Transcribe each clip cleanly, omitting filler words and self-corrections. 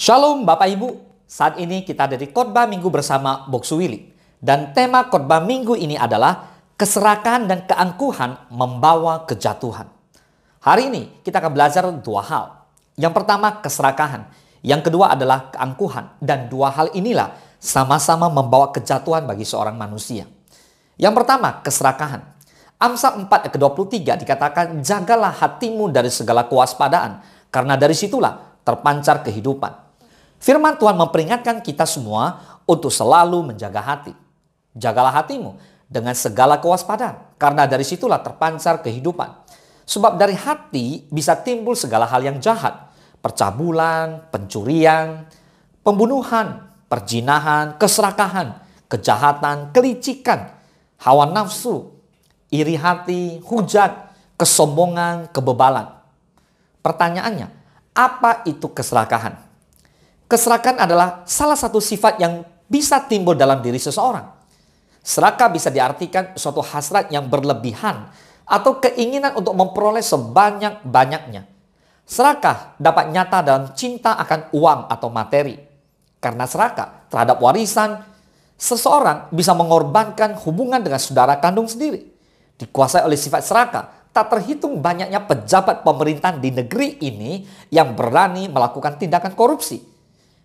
Shalom Bapak Ibu, saat ini kita ada di khotbah minggu bersama Boksu Willy. Dan tema khotbah minggu ini adalah keserakahan dan keangkuhan membawa kejatuhan. Hari ini kita akan belajar dua hal. Yang pertama keserakahan, yang kedua adalah keangkuhan. Dan dua hal inilah sama-sama membawa kejatuhan bagi seorang manusia. Yang pertama keserakahan. Amsal 4 ayat ke-23 dikatakan, jagalah hatimu dari segala kewaspadaan, karena dari situlah terpancar kehidupan. Firman Tuhan memperingatkan kita semua untuk selalu menjaga hati. Jagalah hatimu dengan segala kewaspadaan, karena dari situlah terpancar kehidupan. Sebab dari hati bisa timbul segala hal yang jahat. Percabulan, pencurian, pembunuhan, perzinahan, keserakahan, kejahatan, kelicikan, hawa nafsu, iri hati, hujat, kesombongan, kebebalan. Pertanyaannya, apa itu keserakahan? Keserakahan adalah salah satu sifat yang bisa timbul dalam diri seseorang. Serakah bisa diartikan suatu hasrat yang berlebihan atau keinginan untuk memperoleh sebanyak-banyaknya. Serakah dapat nyata dalam cinta akan uang atau materi. Karena serakah terhadap warisan, seseorang bisa mengorbankan hubungan dengan saudara kandung sendiri. Dikuasai oleh sifat serakah, tak terhitung banyaknya pejabat pemerintahan di negeri ini yang berani melakukan tindakan korupsi.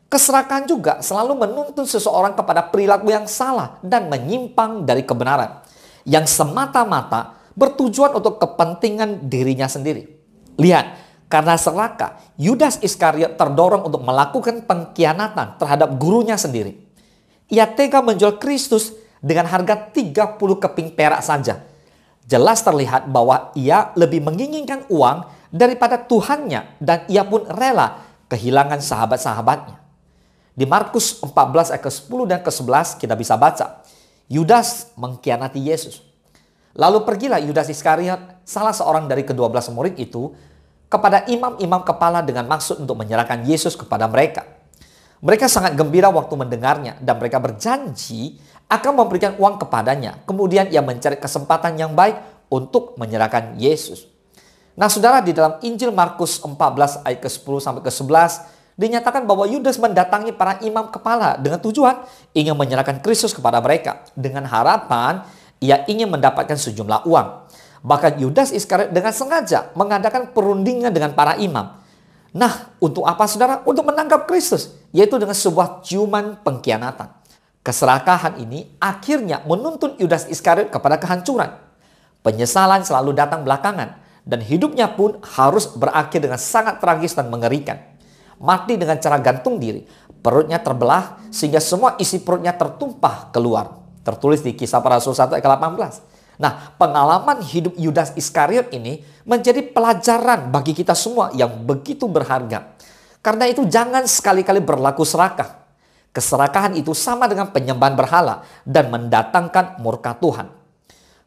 Keserakahan juga selalu menuntun seseorang kepada perilaku yang salah dan menyimpang dari kebenaran, yang semata-mata bertujuan untuk kepentingan dirinya sendiri. Lihat, karena serakah, Yudas Iskariot terdorong untuk melakukan pengkhianatan terhadap gurunya sendiri. Ia tega menjual Kristus dengan harga 30 keping perak saja. Jelas terlihat bahwa ia lebih menginginkan uang daripada Tuhannya, dan ia pun rela kehilangan sahabat-sahabatnya. Di Markus 14 ayat ke-10 dan ke-11 kita bisa baca, Yudas mengkhianati Yesus. Lalu pergilah Yudas Iskariot, salah seorang dari ke-12 murid itu, kepada imam-imam kepala dengan maksud untuk menyerahkan Yesus kepada mereka. Mereka sangat gembira waktu mendengarnya dan mereka berjanji akan memberikan uang kepadanya. Kemudian ia mencari kesempatan yang baik untuk menyerahkan Yesus. Nah saudara, di dalam Injil Markus 14 ayat ke-10 sampai ke-11 dinyatakan bahwa Yudas mendatangi para imam kepala dengan tujuan ingin menyerahkan Kristus kepada mereka. Dengan harapan ia ingin mendapatkan sejumlah uang. Bahkan Yudas Iskariot dengan sengaja mengadakan perundingan dengan para imam. Nah, untuk apa saudara? Untuk menangkap Kristus, yaitu dengan sebuah ciuman pengkhianatan. Keserakahan ini akhirnya menuntun Yudas Iskariot kepada kehancuran. Penyesalan selalu datang belakangan, dan hidupnya pun harus berakhir dengan sangat tragis dan mengerikan. Mati dengan cara gantung diri, perutnya terbelah sehingga semua isi perutnya tertumpah keluar. Tertulis di Kisah Para Rasul 1 ayat 18. Nah, pengalaman hidup Yudas Iskariot ini menjadi pelajaran bagi kita semua yang begitu berharga. Karena itu jangan sekali-kali berlaku serakah. Keserakahan itu sama dengan penyembahan berhala dan mendatangkan murka Tuhan.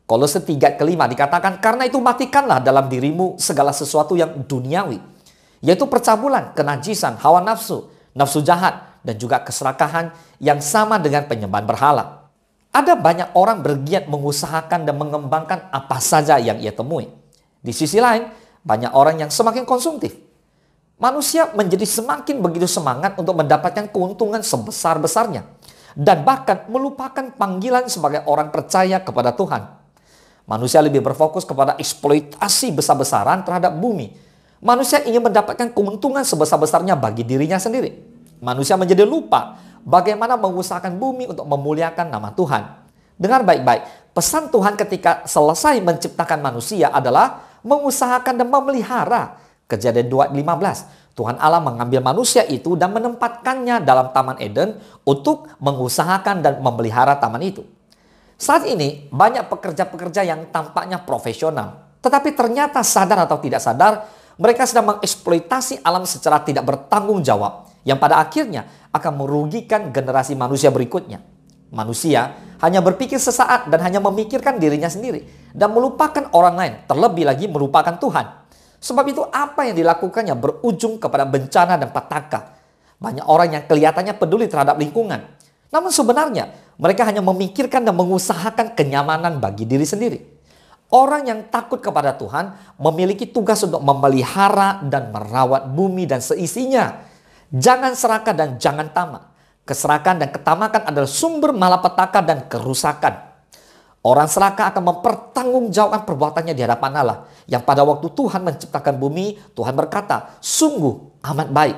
Kolose 3 ayat ke-5 dikatakan, karena itu matikanlah dalam dirimu segala sesuatu yang duniawi, yaitu percabulan, kenajisan, hawa nafsu, nafsu jahat, dan juga keserakahan yang sama dengan penyembahan berhala. Ada banyak orang bergiat mengusahakan dan mengembangkan apa saja yang ia temui. Di sisi lain, banyak orang yang semakin konsumtif. Manusia menjadi semakin begitu semangat untuk mendapatkan keuntungan sebesar-besarnya, dan bahkan melupakan panggilan sebagai orang percaya kepada Tuhan. Manusia lebih berfokus kepada eksploitasi besar-besaran terhadap bumi. Manusia ingin mendapatkan keuntungan sebesar-besarnya bagi dirinya sendiri. Manusia menjadi lupa bagaimana mengusahakan bumi untuk memuliakan nama Tuhan. Dengar baik-baik, pesan Tuhan ketika selesai menciptakan manusia adalah mengusahakan dan memelihara. Kejadian 2:15. Tuhan Allah mengambil manusia itu dan menempatkannya dalam Taman Eden untuk mengusahakan dan memelihara taman itu. Saat ini banyak pekerja-pekerja yang tampaknya profesional, tetapi ternyata sadar atau tidak sadar, mereka sedang mengeksploitasi alam secara tidak bertanggung jawab, yang pada akhirnya akan merugikan generasi manusia berikutnya. Manusia hanya berpikir sesaat dan hanya memikirkan dirinya sendiri, dan melupakan orang lain, terlebih lagi melupakan Tuhan. Sebab itu apa yang dilakukannya berujung kepada bencana dan petaka. Banyak orang yang kelihatannya peduli terhadap lingkungan, namun sebenarnya mereka hanya memikirkan dan mengusahakan kenyamanan bagi diri sendiri. Orang yang takut kepada Tuhan memiliki tugas untuk memelihara dan merawat bumi dan seisinya. Jangan serakah dan jangan tamak. Keserakahan dan ketamakan adalah sumber malapetaka dan kerusakan. Orang serakah akan mempertanggungjawabkan perbuatannya di hadapan Allah. Yang pada waktu Tuhan menciptakan bumi, Tuhan berkata, sungguh amat baik.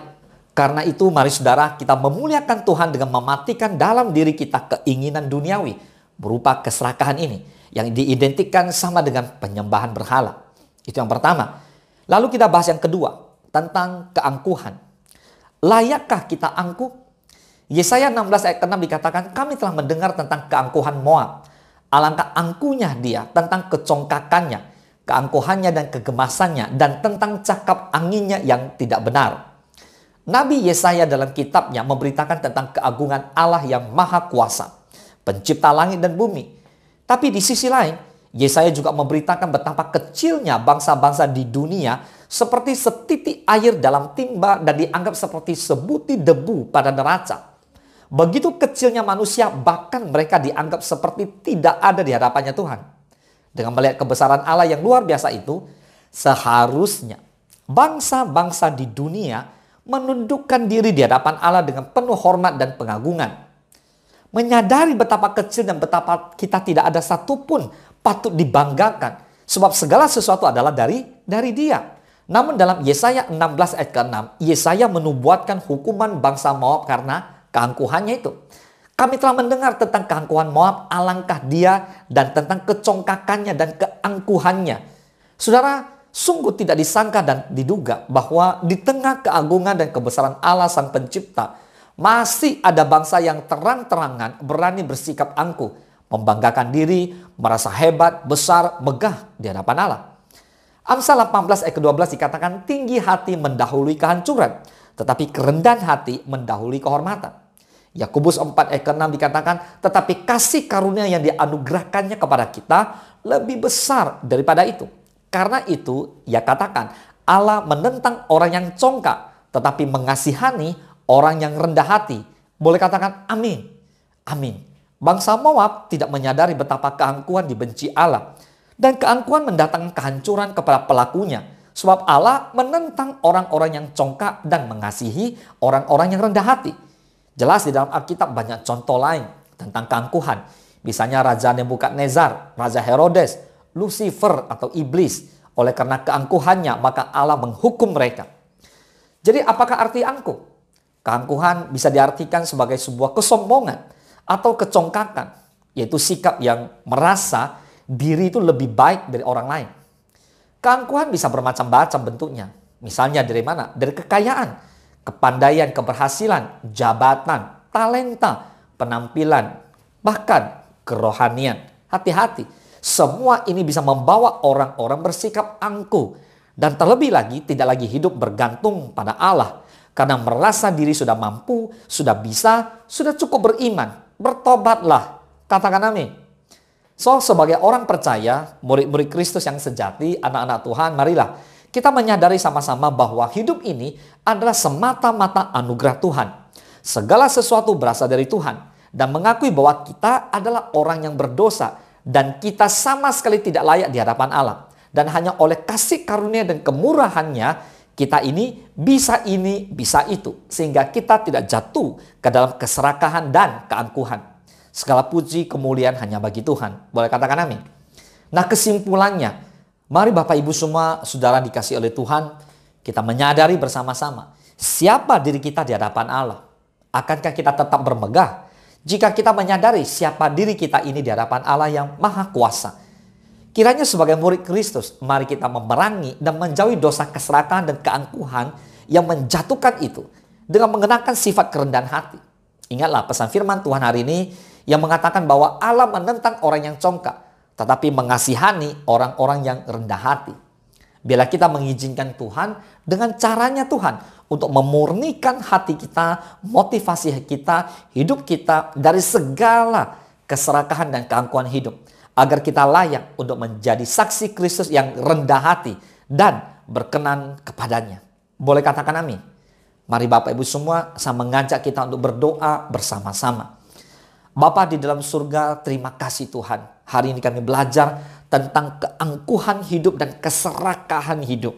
Karena itu mari saudara kita memuliakan Tuhan dengan mematikan dalam diri kita keinginan duniawi berupa keserakahan ini. Yang diidentikan sama dengan penyembahan berhala. Itu yang pertama. Lalu kita bahas yang kedua tentang keangkuhan. Layakkah kita angkuh? Yesaya 16 ayat 6 dikatakan, kami telah mendengar tentang keangkuhan Moab. Alangkah angkuhnya dia, tentang kecongkakannya, keangkuhannya dan kegemasannya, dan tentang cakap anginnya yang tidak benar. Nabi Yesaya dalam kitabnya memberitakan tentang keagungan Allah yang maha kuasa, pencipta langit dan bumi. Tapi di sisi lain, Yesaya juga memberitakan betapa kecilnya bangsa-bangsa di dunia seperti setitik air dalam timba dan dianggap seperti sebutir debu pada neraca. Begitu kecilnya manusia, bahkan mereka dianggap seperti tidak ada di hadapannya Tuhan. Dengan melihat kebesaran Allah yang luar biasa itu, seharusnya bangsa-bangsa di dunia menundukkan diri di hadapan Allah dengan penuh hormat dan pengagungan. Menyadari betapa kecil dan betapa kita tidak ada satupun patut dibanggakan. Sebab segala sesuatu adalah dari Dia. Namun dalam Yesaya 16 ayat ke-6, Yesaya menubuatkan hukuman bangsa Moab karena keangkuhannya itu. Kami telah mendengar tentang keangkuhan Moab, alangkah dia, dan tentang kecongkakannya dan keangkuhannya. Saudara, sungguh tidak disangka dan diduga bahwa di tengah keagungan dan kebesaran Allah Sang Pencipta, masih ada bangsa yang terang-terangan berani bersikap angkuh, membanggakan diri, merasa hebat, besar, megah di hadapan Allah. Amsal 18 ayat ke-12 dikatakan, tinggi hati mendahului kehancuran, tetapi kerendahan hati mendahului kehormatan. Yakobus 4 ayat ke-6 dikatakan, tetapi kasih karunia yang dianugerahkannya kepada kita lebih besar daripada itu. Karena itu, ia katakan, Allah menentang orang yang congkak, tetapi mengasihani orang yang rendah hati. Boleh katakan amin. Amin. Bangsa Moab tidak menyadari betapa keangkuhan dibenci Allah. Dan keangkuhan mendatangkan kehancuran kepada pelakunya. Sebab Allah menentang orang-orang yang congkak dan mengasihi orang-orang yang rendah hati. Jelas di dalam Alkitab banyak contoh lain tentang keangkuhan. Misalnya Raja Nebukadnezar, Raja Herodes, Lucifer atau Iblis. Oleh karena keangkuhannya maka Allah menghukum mereka. Jadi apakah arti angkuh? Keangkuhan bisa diartikan sebagai sebuah kesombongan atau kecongkakan. Yaitu sikap yang merasa diri itu lebih baik dari orang lain. Keangkuhan bisa bermacam-macam bentuknya. Misalnya dari mana? Dari kekayaan, kepandaian, keberhasilan, jabatan, talenta, penampilan, bahkan kerohanian. Hati-hati, semua ini bisa membawa orang-orang bersikap angkuh. Dan terlebih lagi tidak lagi hidup bergantung pada Allah. Karena merasa diri sudah mampu, sudah bisa, sudah cukup beriman. Bertobatlah. Katakan amin. So, sebagai orang percaya, murid-murid Kristus yang sejati, anak-anak Tuhan, marilah kita menyadari sama-sama bahwa hidup ini adalah semata-mata anugerah Tuhan. Segala sesuatu berasal dari Tuhan. Dan mengakui bahwa kita adalah orang yang berdosa. Dan kita sama sekali tidak layak di hadapan Allah. Dan hanya oleh kasih karunia dan kemurahannya, kita ini, bisa itu. Sehingga kita tidak jatuh ke dalam keserakahan dan keangkuhan. Segala puji kemuliaan hanya bagi Tuhan. Boleh katakan amin. Nah kesimpulannya, mari Bapak Ibu semua saudara dikasih oleh Tuhan, kita menyadari bersama-sama siapa diri kita di hadapan Allah. Akankah kita tetap bermegah jika kita menyadari siapa diri kita ini di hadapan Allah yang maha kuasa? Kiranya sebagai murid Kristus, mari kita memerangi dan menjauhi dosa keserakahan dan keangkuhan yang menjatuhkan itu dengan mengenakan sifat kerendahan hati. Ingatlah pesan firman Tuhan hari ini yang mengatakan bahwa Allah menentang orang yang congkak, tetapi mengasihani orang-orang yang rendah hati. Bila kita mengizinkan Tuhan dengan caranya Tuhan untuk memurnikan hati kita, motivasi kita, hidup kita dari segala keserakahan dan keangkuhan hidup. Agar kita layak untuk menjadi saksi Kristus yang rendah hati dan berkenan kepadanya. Boleh katakan amin. Mari Bapak Ibu semua, saya mengajak kita untuk berdoa bersama-sama. Bapa di dalam surga, terima kasih Tuhan. Hari ini kami belajar tentang keangkuhan hidup dan keserakahan hidup.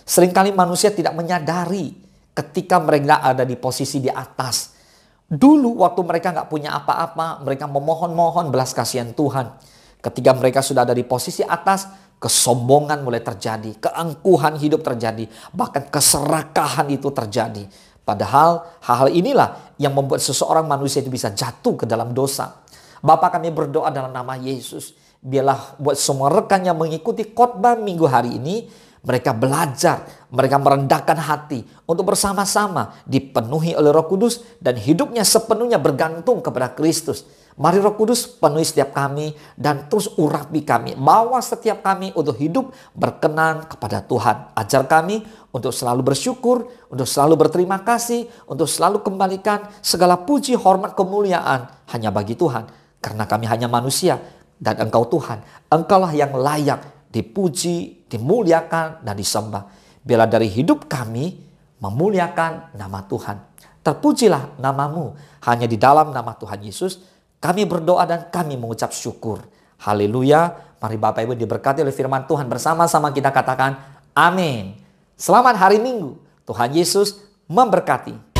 Seringkali manusia tidak menyadari ketika mereka ada di posisi di atas. Dulu waktu mereka nggak punya apa-apa, mereka memohon-mohon belas kasihan Tuhan. Ketika mereka sudah ada di posisi atas, kesombongan mulai terjadi, keangkuhan hidup terjadi, bahkan keserakahan itu terjadi. Padahal hal-hal inilah yang membuat seseorang manusia itu bisa jatuh ke dalam dosa. Bapa, kami berdoa dalam nama Yesus, biarlah buat semua rekan yang mengikuti khotbah minggu hari ini, mereka belajar, mereka merendahkan hati untuk bersama-sama dipenuhi oleh Roh Kudus dan hidupnya sepenuhnya bergantung kepada Kristus. Mari Roh Kudus penuhi setiap kami dan terus urapi kami. Bawa setiap kami untuk hidup berkenan kepada Tuhan. Ajar kami untuk selalu bersyukur, untuk selalu berterima kasih, untuk selalu kembalikan segala puji, hormat, kemuliaan hanya bagi Tuhan. Karena kami hanya manusia dan Engkau Tuhan. Engkaulah yang layak dipuji, dimuliakan, dan disembah. Biarlah dari hidup kami memuliakan nama Tuhan. Terpujilah namamu. Hanya di dalam nama Tuhan Yesus kami berdoa dan kami mengucap syukur. Haleluya. Mari Bapak Ibu diberkati oleh firman Tuhan. Bersama-sama kita katakan amin. Selamat hari Minggu. Tuhan Yesus memberkati.